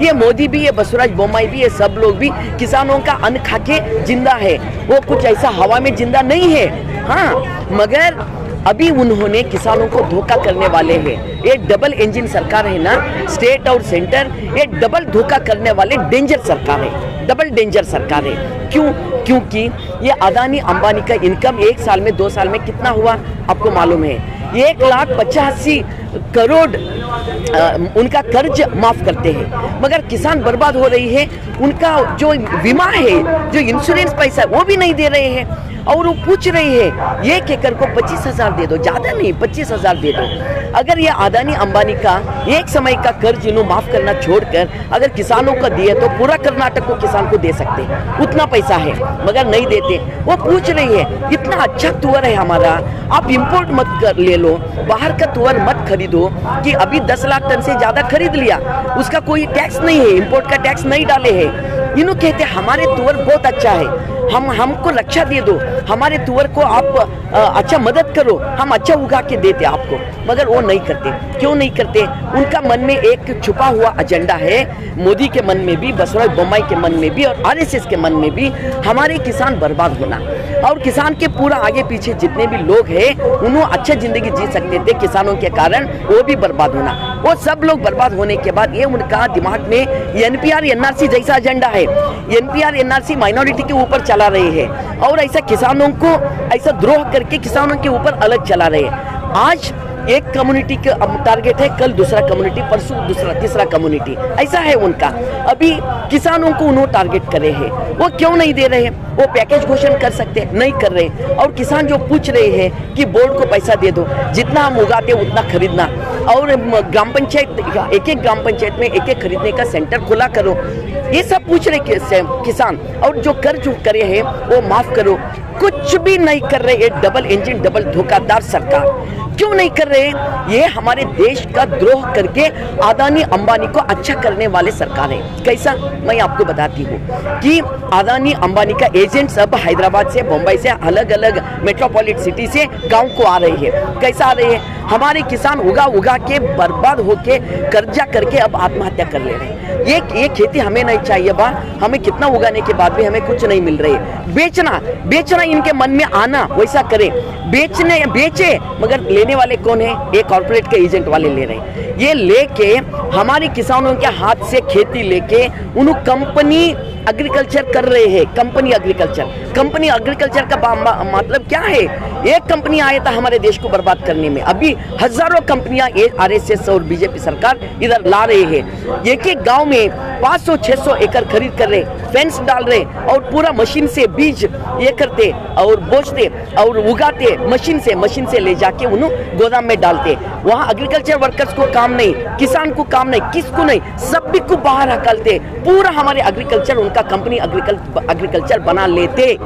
ये मोदी भी, ये बसवराज बोम्मई भी, ये सब लोग भी किसानों का अन्न खा के जिंदा है। वो कुछ ऐसा हवा में जिंदा नहीं है। हाँ, मगर अभी उन्होंने किसानों को धोखा करने वाले हैं। ये डबल इंजन सरकार है ना, स्टेट और सेंटर, ये डबल धोखा करने वाले डेंजर सरकार है, डबल डेंजर सरकार है। क्यों? क्योंकि ये अदानी अंबानी का इनकम 1 साल में 2 साल में कितना हुआ आपको मालूम है? 1,85 करोड़ उनका कर्ज माफ करते हैं, मगर किसान बर्बाद हो रही है। उनका जो बीमा है, जो इंश्योरेंस पैसा है, वो भी नहीं दे रहे हैं। और वो पूछ रही है 1 एकड़ को 25,000 दे दो, ज़्यादा नहीं 25,000 दे दो। अगर ये अदानी अंबानी का एक समय का कर्ज इन्हों माफ़ करना छोड़कर अगर किसानों को दिए तो पूरा कर्नाटक को किसान को दे सकते हैं, उतना पैसा है, मगर नहीं देते। वो पूछ रही है इतना अच्छा तुअर है हमारा, आप इंपोर्ट मत कर ले लो, बाहर का तुअर मत खरीदो। कि अभी 10 लाख टन से ज़्यादा खरीद लिया, उसका कोई टैक्स नहीं है, इंपोर्ट का टैक्स नहीं डाले हैं। इन्हों कहते हमारे तुअर बहुत अच्छा है, हमको रक्षा दे दो, हमारे तुअर को आप अच्छा मदद करो, हम अच्छा उगा के देते आपको। मगर वो नहीं करते। क्यों नहीं करते? उनका मन में एक छुपा हुआ एजेंडा है, मोदी के मन में भी, बसवराज बोम्मई के मन में भी और आरएसएस के मन में भी, हमारे किसान बर्बाद होना। और किसान के पूरा आगे पीछे जितने भी लोग हैं उन्होंने अच्छा जिंदगी जी सकते थे, किसानों के कारण वो भी बर्बाद होना। वो सब लोग बर्बाद होने के बाद ये उनका दिमाग में एनपीआर एनआरसी जैसा एजेंडा है। एनपीआर एनआरसी माइनॉरिटी के ऊपर चला रहे हैं और ऐसा किसानों को ऐसा द्रोह करके किसानों के ऊपर अलग चला रहे हैं। आज एक कम्युनिटी का टारगेट है, कल दूसरा कम्युनिटी, परसों दूसरा, तीसरा कम्युनिटी, ऐसा है उनका। अभी किसानों को उन्होंने टारगेट करे हैं, वो क्यों नहीं दे रहे हैं? वो पैकेज घोषणा कर सकते, नहीं कर रहे। और किसान जो पूछ रहे हैं कि बोर्ड को पैसा दे दो, जितना हम उगाते उतना खरीदना, और ग्राम पंचायत, एक ग्राम पंचायत में एक खरीदने का सेंटर खुला करो, ये सब पूछ रहे किसान। और जो कर्ज करे हैं वो माफ करो, कुछ भी नहीं कर रहे। ये डबल इंजन, डबल धोखादार सरकार क्यों नहीं कर रहे? ये हमारे देश का द्रोह करके अदानी अंबानी को अच्छा करने वाले सरकार है। कैसा? मैं आपको बताती हूँ कि अदानी अंबानी का एजेंट सब हैदराबाद से, बम्बई से, अलग अलग मेट्रोपॉलिटन सिटी से गांव को आ रही है। कैसा आ रही है? हमारे किसान उगा उगा के बर्बाद होके कर्जा करके अब आत्महत्या कर ले रहे हैं। ये खेती हमें नहीं चाहिए बा, हमें कितना उगाने के बाद भी हमें कुछ नहीं मिल रही है। बेचना इनके मन में आना, वैसा करें, बेचे, मगर लेने वाले कौन है? ये कॉर्पोरेट के एजेंट वाले ले रहे हैं। ये लेके हमारे किसानों के हाथ से खेती लेके उन्होंने कंपनी एग्रीकल्चर कर रहे हैं। कंपनी एग्रीकल्चर का मतलब क्या है? एक कंपनी आया था हमारे देश को बर्बाद करने में, अभी हजारों कंपनियां आरएसएस और बीजेपी सरकार इधर ला रहे हैं। एक गांव में 500-600 एकड़ खरीद कर रहे, फेंस डाल रहे और पूरा मशीन से बीज ये करते और बोझते और उगाते, मशीन से ले जाके उन्हें गोदाम में डालते। वहाँ एग्रीकल्चर वर्कर्स को काम नहीं, किसान को काम नहीं, किसको नहीं, सभी को बाहर हकलते। पूरा हमारे एग्रीकल्चर, उनका कंपनी एग्रीकल्चर बना लेते।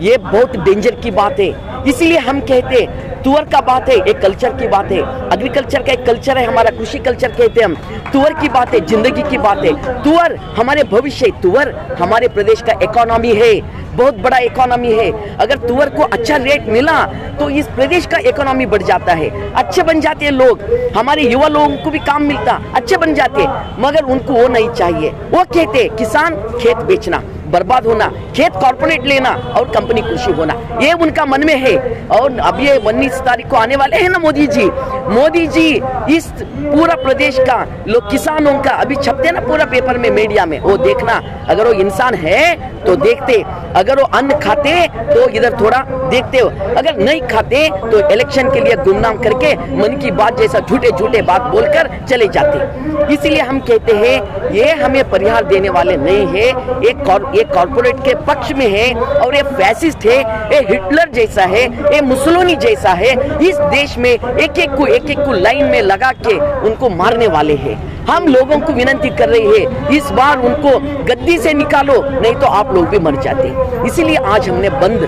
ये बहुत डेंजर की बात है। इसलिए हम कहते तुअर का बात है, एक कल्चर की बात है, एग्रीकल्चर का एक कल्चर है हमारा, कृषि कल्चर कहते हैं हम। तुअर की बात है, जिंदगी की बात है। तुअर हमारे भविष्य, तुअर हमारे प्रदेश का इकोनॉमी है, बहुत बड़ा इकोनॉमी है। अगर तुअर को अच्छा रेट मिला तो इस प्रदेश का इकोनॉमी बढ़ जाता है, अच्छे बन जाते हैं लोग, हमारे युवा लोगों को भी काम मिलता, अच्छे बन जाते। मगर उनको वो नहीं चाहिए। वो कहते किसान खेत बेचना, बर्बाद होना, खेत कॉर्पोरेट लेना और कंपनी कृषि होना, ये उनका मन में है। और अब ये 19 तारीख को आने वाले हैं ना मोदी जी इस पूरा प्रदेश का लोग किसानों का अभी छपते ना पूरा पेपर में, मीडिया में, वो देखना। अगर वो इंसान है तो देखते, अगर वो अन्न खाते तो इधर थोड़ा देखते हो, अगर नहीं खाते तो इलेक्शन के लिए गुमनाम करके मन की बात जैसा झूठे बात बोलकर चले जाते। इसलिए हम कहते हैं ये हमें परिहार देने वाले नहीं है। एक कॉर्पोरेट के पक्ष में है और ये फैसिस्ट है, ये हिटलर जैसा है, ये मुसोलिनी जैसा है। इस देश में एक एक को लाइन में लगा के उनको मारने वाले हैं। हम लोगों को विनती कर रहे हैं इस बार उनको गद्दी से निकालो, नहीं तो आप लोग भी मर जाते। इसीलिए आज हमने बंद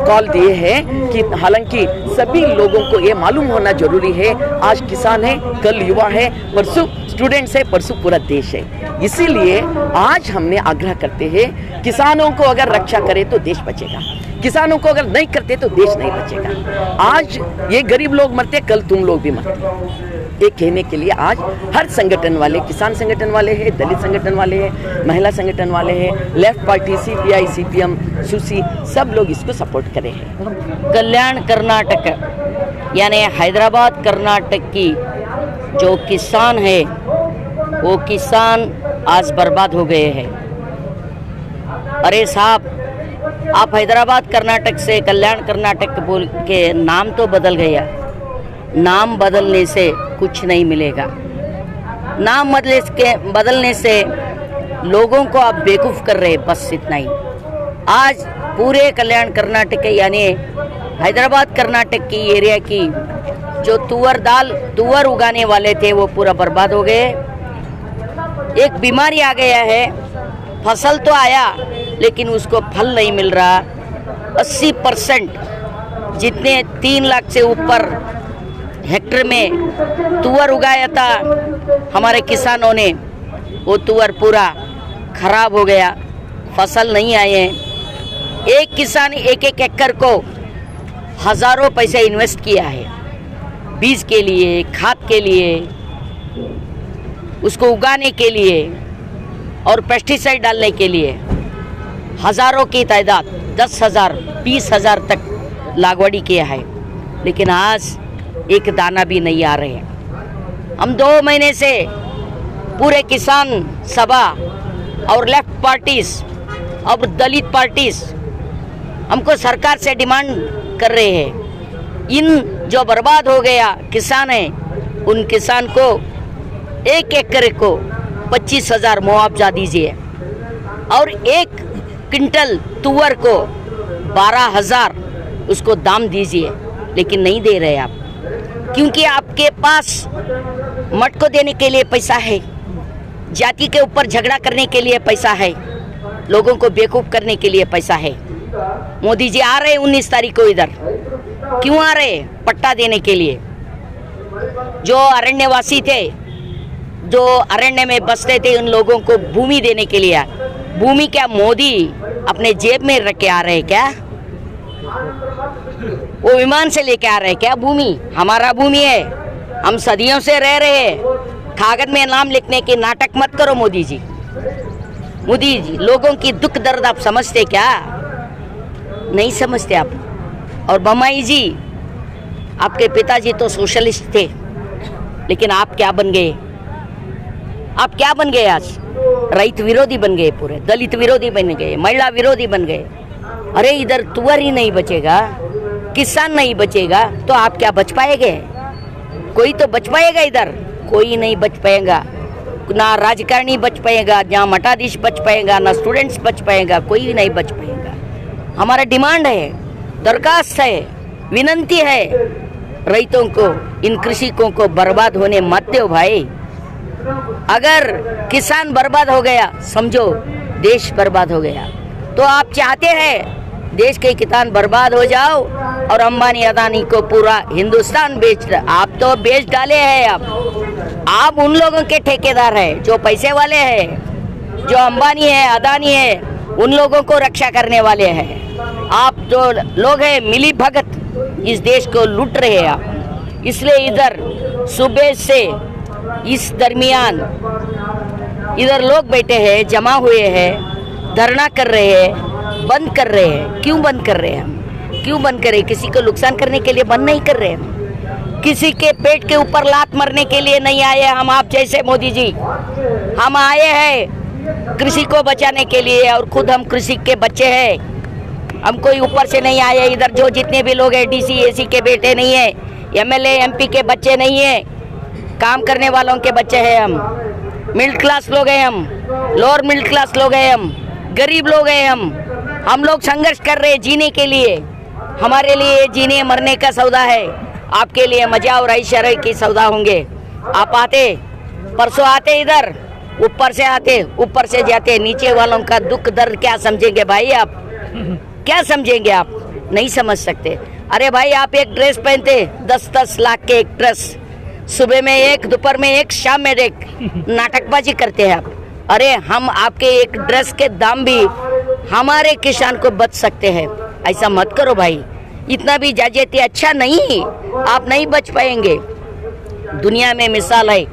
कॉल दिए हैं कि हालांकि सभी लोगों को ये मालूम होना जरूरी है, आज किसान है, कल युवा है, परसों स्टूडेंट्स है, परसों पूरा देश है। इसीलिए आज हमने आग्रह करते हैं किसानों को अगर रक्षा करे तो देश बचेगा, किसानों को अगर नहीं करते तो देश नहीं बचेगा। आज ये गरीब लोग मरते, कल तुम लोग भी मरते। ये कहने के लिए आज हर संगठन वाले, किसान संगठन वाले हैं, दलित संगठन वाले हैं, महिला संगठन वाले हैं, लेफ्ट पार्टी CPI, CPM, सुसी, सब लोग इसको सपोर्ट करे हैं। कल्याण कर्नाटक यानी हैदराबाद कर्नाटक की जो किसान है वो किसान आज बर्बाद हो गए हैं। अरे साहब, आप हैदराबाद कर्नाटक से कल्याण कर्नाटक बोल के नाम तो बदल गया, नाम बदलने से कुछ नहीं मिलेगा। नाम बदलने से लोगों को आप बेवकूफ़ कर रहे हैं, बस इतना ही। आज पूरे कल्याण कर्नाटक यानी हैदराबाद कर्नाटक की एरिया की जो तुअर उगाने वाले थे वो पूरा बर्बाद हो गए। एक बीमारी आ गया है, फसल तो आया लेकिन उसको फल नहीं मिल रहा। 80% जितने 3 लाख से ऊपर हेक्टेयर में तुअर उगाया था हमारे किसानों ने, वो तुअर पूरा खराब हो गया, फसल नहीं आए। एक किसान एक एकड़ को हज़ारों पैसे इन्वेस्ट किया है, बीज के लिए, खाद के लिए, उसको उगाने के लिए और पेस्टिसाइड डालने के लिए। हज़ारों की तादाद, 10,000, 20,000 तक लागवड़ी किया है, लेकिन आज एक दाना भी नहीं आ रहे हैं। हम 2 महीने से पूरे किसान सभा और लेफ्ट पार्टीज और दलित पार्टीज हमको सरकार से डिमांड कर रहे हैं, इन जो बर्बाद हो गया किसान है उन किसान को 1 एकड़ को 25,000 मुआवजा दीजिए और 1 क्विंटल तुअर को 12,000 उसको दाम दीजिए। लेकिन नहीं दे रहे आप, क्योंकि आपके पास मठ को देने के लिए पैसा है, जाति के ऊपर झगड़ा करने के लिए पैसा है, लोगों को बेवकूफ़ करने के लिए पैसा है। मोदी जी आ रहे 19 तारीख को इधर, क्यों आ रहे? पट्टा देने के लिए। जो अरण्यवासी थे, जो अरण्य में बसते थे, उन लोगों को भूमि देने के लिए। भूमि क्या मोदी अपने जेब में रख के आ रहे क्या? वो विमान से लेके आ रहे क्या? भूमि हमारा भूमि है, हम सदियों से रह रहे हैं। कागज में नाम लिखने के नाटक मत करो मोदी जी। मोदी जी, लोगों की दुख दर्द आप समझते क्या? नहीं समझते आप। और बम्बई जी, आपके पिताजी तो सोशलिस्ट थे, लेकिन आप क्या बन गए? आप क्या बन गए आज? रैत विरोधी बन गए, पूरे दलित विरोधी बन गए, महिला विरोधी बन गए। अरे इधर तुअर ही नहीं बचेगा, किसान नहीं बचेगा तो आप क्या बच पाएंगे? कोई तो बच पाएगा इधर? कोई नहीं बच पाएगा। ना राजकारणी बच पाएगा, ना मठाधीश बच पाएगा, ना स्टूडेंट्स बच पाएगा, कोई नहीं बच पाएगा। हमारा डिमांड है, दरखास्त है, विनंती है, रैतों को, इन कृषकों को बर्बाद होने मत दो भाई। अगर किसान बर्बाद हो गया, समझो देश बर्बाद हो गया। तो आप चाहते हैं देश के किसान बर्बाद हो जाओ और अंबानी अदानी को पूरा हिंदुस्तान आप तो बेच डाले हैं। आप उन लोगों के ठेकेदार हैं जो पैसे वाले हैं, जो अंबानी है, अदानी है, उन लोगों को रक्षा करने वाले हैं। आप जो लोग हैं मिली भगत इस देश को लूट रहे हैं आप। इसलिए इधर सुबह से इस दरमियान इधर लोग बैठे हैं, जमा हुए हैं, धरना कर रहे हैं, बंद कर रहे हैं। क्यों बंद कर रहे हैं? हम क्यों बंद कर रहे हैं? किसी को नुकसान करने के लिए बंद नहीं कर रहे हैं, किसी के पेट के ऊपर लात मारने के लिए नहीं आए हम आप जैसे मोदी जी। हम आए हैं कृषि को बचाने के लिए, और खुद हम कृषि के बच्चे हैं। हम कोई ऊपर से नहीं आए। इधर जो जितने भी लोग हैं DC AC के बेटे नहीं है, MLA MP के बच्चे नहीं है, काम करने वालों के बच्चे हैं हम। मिडिल क्लास लोग हैं हम, लोअर मिडिल क्लास लोग हैं हम, गरीब लोग हैं हम लोग संघर्ष कर रहे हैं जीने के लिए। हमारे लिए जीने मरने का सौदा है, आपके लिए मजा और ऐश्वर्य की सौदा होंगे। आप आते, परसों आते इधर, ऊपर से आते, ऊपर से जाते, नीचे वालों का दुख दर्द क्या समझेंगे भाई? आप क्या समझेंगे? आप नहीं समझ सकते। अरे भाई, आप एक ड्रेस पहनते 10-10 लाख के एक ड्रेस, सुबह में एक, दोपहर में एक, शाम में एक, नाटकबाजी करते हैं आप। अरे हम आपके एक ड्रेस के दाम भी हमारे किसान को बच सकते हैं। ऐसा मत करो भाई, इतना भी जाजेती अच्छा नहीं, आप नहीं बच पाएंगे। दुनिया में मिसाल है,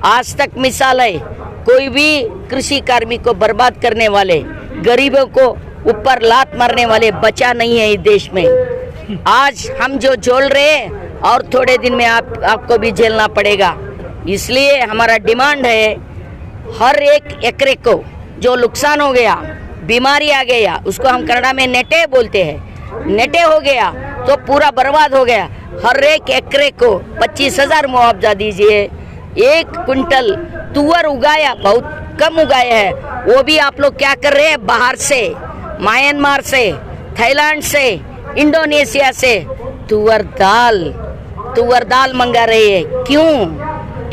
आज तक मिसाल है। कोई भी कृषि कार्मिक को बर्बाद करने वाले, गरीबों को ऊपर लात मारने वाले बचा नहीं है इस देश में। आज हम जो झेल रहे हैं और थोड़े दिन में आपको भी झेलना पड़ेगा। इसलिए हमारा डिमांड है, हर एक एकरे को जो नुकसान हो गया, बीमारी आ गया, उसको हम कन्नड़ा में नेटे बोलते हैं, नेटे हो गया तो पूरा बर्बाद हो गया। हर एक एकरे को 25,000 मुआवजा दीजिए। 1 क्विंटल तुअर उगाया, बहुत कम उगाया है, वो भी आप लोग क्या कर रहे हैं, बाहर से, म्यांमार से, थाईलैंड से, इंडोनेशिया से तुअर दाल मंगा रहे हैं। क्यों?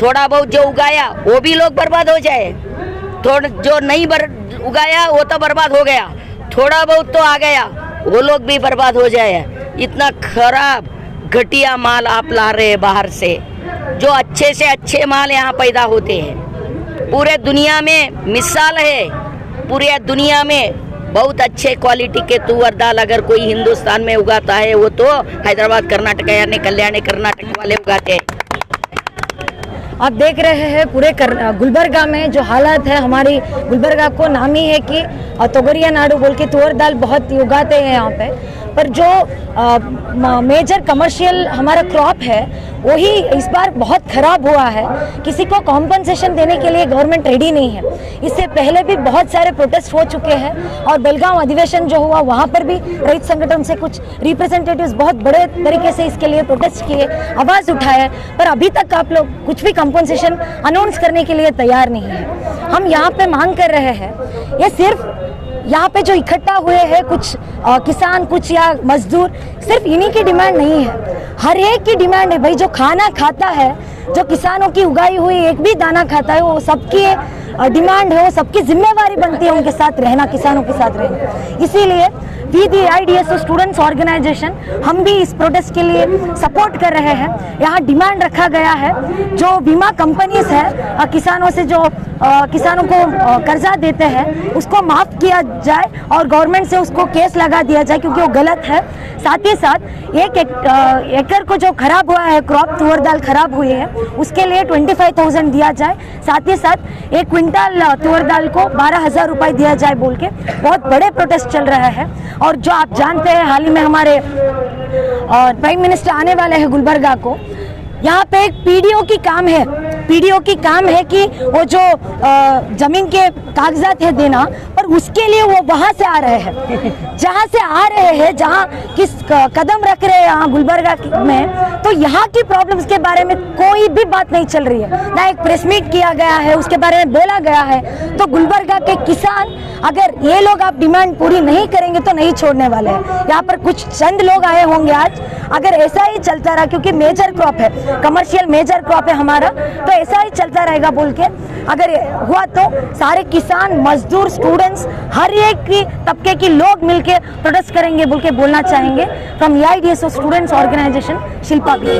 थोड़ा बहुत जो उगाया वो भी लोग बर्बाद हो जाए, थोड़ा जो नहीं उगाया वो तो बर्बाद हो गया, थोड़ा बहुत तो आ गया वो लोग भी बर्बाद हो जाए। इतना खराब घटिया माल आप ला रहे हैं बाहर से, जो अच्छे से अच्छे माल यहाँ पैदा होते हैं। पूरे दुनिया में मिसाल है, पूरे दुनिया में बहुत अच्छे क्वालिटी के तुअर दाल अगर कोई हिंदुस्तान में उगाता है वो तो हैदराबाद, कर्नाटक यानी कल्याणी कर्नाटक वाले उगाते हैं। आप देख रहे हैं पूरे गुलबर्गा में जो हालात है। हमारी गुलबर्गा को नाम ही है कि तोगरिया नाडू बोल के तुअर दाल बहुत उगाते हैं यहाँ पे, पर जो मेजर कमर्शियल हमारा क्रॉप है वही इस बार बहुत खराब हुआ है। किसी को कॉम्पनसेशन देने के लिए गवर्नमेंट रेडी नहीं है। इससे पहले भी बहुत सारे प्रोटेस्ट हो चुके हैं और बेलगांव अधिवेशन जो हुआ वहाँ पर भी रैत संगठन से कुछ रिप्रेजेंटेटिव्स बहुत बड़े तरीके से इसके लिए प्रोटेस्ट किए, आवाज़ उठाए, पर अभी तक आप लोग कुछ भी कॉम्पनसेशन अनाउंस करने के लिए तैयार नहीं है। हम यहाँ पे मांग कर रहे हैं, ये सिर्फ यहाँ पे जो इकट्ठा हुए हैं कुछ किसान, कुछ या मजदूर, सिर्फ इन्हीं की डिमांड नहीं है, हर एक की डिमांड है। भाई जो खाना खाता है, जो किसानों की उगाई हुई एक भी दाना खाता है, वो सबकी डिमांड है, वो सबकी जिम्मेवारी बनती है उनके साथ रहना, किसानों के साथ रहना। इसीलिए we the AIDSO students organisation हम भी इस प्रोटेस्ट के लिए सपोर्ट कर रहे हैं। यहाँ डिमांड रखा गया है, जो बीमा कंपनीज है किसानों से जो किसानों को कर्जा देते हैं उसको माफ़ किया जाए और गवर्नमेंट से उसको केस लगा दिया जाए, क्योंकि वो गलत है। साथ ही साथ एक एकड़ को जो खराब हुआ है क्रॉप, तुअर दाल खराब हुई है, उसके लिए 25,000 दिया जाए। साथ ही साथ 1 क्विंटल तुअर दाल को 12,000 रुपये दिया जाए बोल के बहुत बड़े प्रोटेस्ट चल रहे हैं। और जो आप जानते हैं हाल ही में हमारे प्राइम मिनिस्टर आने वाले हैं गुलबर्गा को, यहाँ पे एक पीडीओ की काम है कि वो जो जमीन के कागजात है देना, पर उसके लिए वो वहाँ से आ रहे हैं, जहाँ से आ रहे हैं, जहाँ किस कदम रख रहे हैं यहाँ गुलबर्गा में, तो यहाँ की प्रॉब्लम्स के बारे में कोई भी बात नहीं चल रही है, ना एक प्रेस मीट किया गया है उसके बारे में बोला गया है। तो गुलबर्गा के किसान, अगर ये लोग आप डिमांड पूरी नहीं करेंगे तो नहीं छोड़ने वाले हैं। यहाँ पर कुछ चंद लोग आए होंगे आज, अगर ऐसा ही चलता रहा, क्योंकि मेजर क्रॉप है, कमर्शियल मेजर क्रॉप है हमारा, तो ऐसा ही चलता रहेगा बोल के अगर हुआ तो सारे किसान, मजदूर, स्टूडेंट्स, हर एक की तबके की लोग मिलके प्रोटेस्ट करेंगे बोल के बोलना चाहेंगे। From AIDSO students organisation, Shilpa भी।